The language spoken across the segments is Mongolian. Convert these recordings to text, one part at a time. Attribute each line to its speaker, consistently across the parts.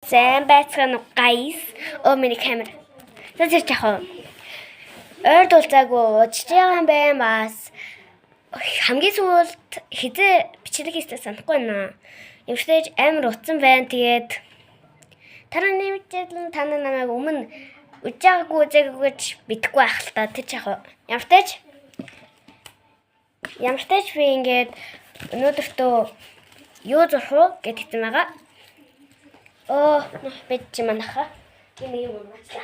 Speaker 1: Сайн байцгаана уу guys. Миний камера. Тэсэр чахав. Ойр дулцаагүй уужж байгаа юм байна бас. Хамгийн сүүлд хизээ бичлэг хийсэн санахгүй байна. Эмчтэйж амар утсан байна. Тэгээд тараа нэмчээд та намайг өмнө үж байгаагүй үзээгүй гэж битгэхгүй байх л та. Тэг чахав. Ямартай ч би ингээд өнөөдөртөө юу зурх уу гэж хэлсэн байгаа. Бэж чи манаха. Энэ юу юм бэ?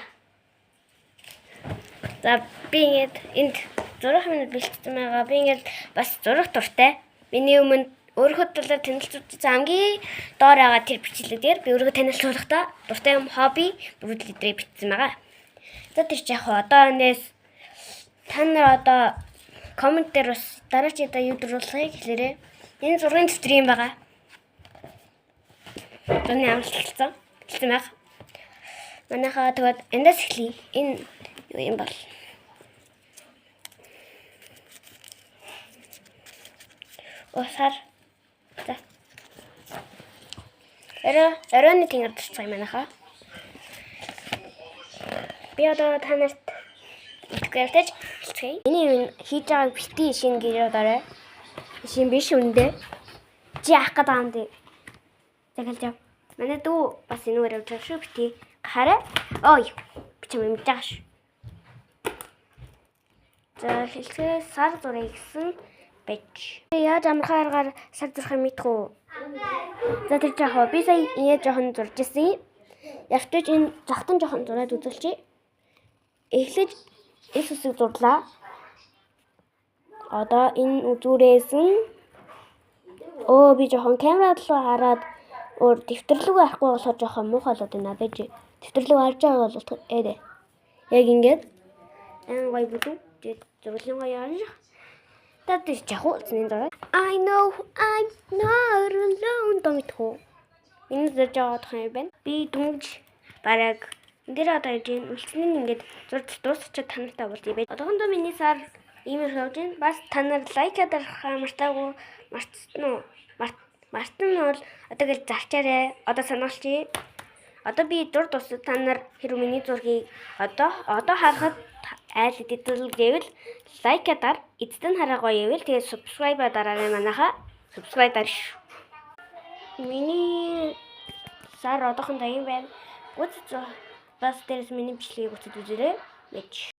Speaker 1: За би ингээд энд зурх минут бэлтгэсэн байгаа. Би ингээд бас зурх дуртай. Миний өмнө өөрийнхөө талаар танилцуулж хамгийн доор байгаа тэр бичлэг дээр би өөрийгөө танилцуулахдаа дуртай юм хобби бүрдэл өдрийг бичсэн байгаа. За тэр ч яг одоо энэс та нар одоо коммент дээр бас дараачдаа юу дөрүүлэхийг хэлээрэй. Энэ зургийн стрим байгаа. Таны амжилтсан. Хэлсэн байх. Манайхаа тэгээд эндээс эхлэе. Энэ юу юм бол? Сар. За. Эрөөний тэнгэр дуртай манайхаа. Би одоо танарт итгэвч хэлцгээе. Миний хийж байгааг бити шинэ гэж бодоорой. Шинэ биш үндэ. Чи яах гэдэг юм бэ? Тэгэлж. Манай дүү бас энэ үрээ авчих бити. Хараа. Би ч юм мэдээж. За хэлцгээ сар зургийг гэсэн бэж. Яаж амархан аргаар сар зурхыг мэдхүү. За тэр жахаа би сая энэ жоохон зурж ирсэн. Явтаж энэ захтан жоохон зураад үзүүлчихье. Эхлэж эсвсэг зурлаа. Одоо энэ үзүүрээс нь би жоохон камерад руу хараад дэвтэрлэг харахгүй болохоор жоохон муухай болоод байна байж. Дэвтэрлэг харж байгаа бол яг ингэж гоё бүдүү зурлын гоё яаж. Тэд жахуу зэн даа. I know I'm not alone домитхоо. Энэ зэрэг жаагаад хай байна. Би дүнж бараг энэ одоо энэ үлцний ингээд зурд дуусчих танартай бол тийм. Одоохондоо миний сар иймэр явж байна. Бас та нар лайкаа дарахаа мартаагүй мартсан бол одоо гэл зарчаарай. Одоо сануулчих. Одоо би зурд дуусах та нар хэрэг миний зургийг одоо харахад айл идэвхтэй гэвэл лайкаа дар, эцэст нь хараа гоё ивэл тэгээ subscribe дараарай манайхаа. Subscribe дарш. Миний сар одоохондоо юм байна. Бас дээрс миний бичлэгийг үзээд үзээрэй.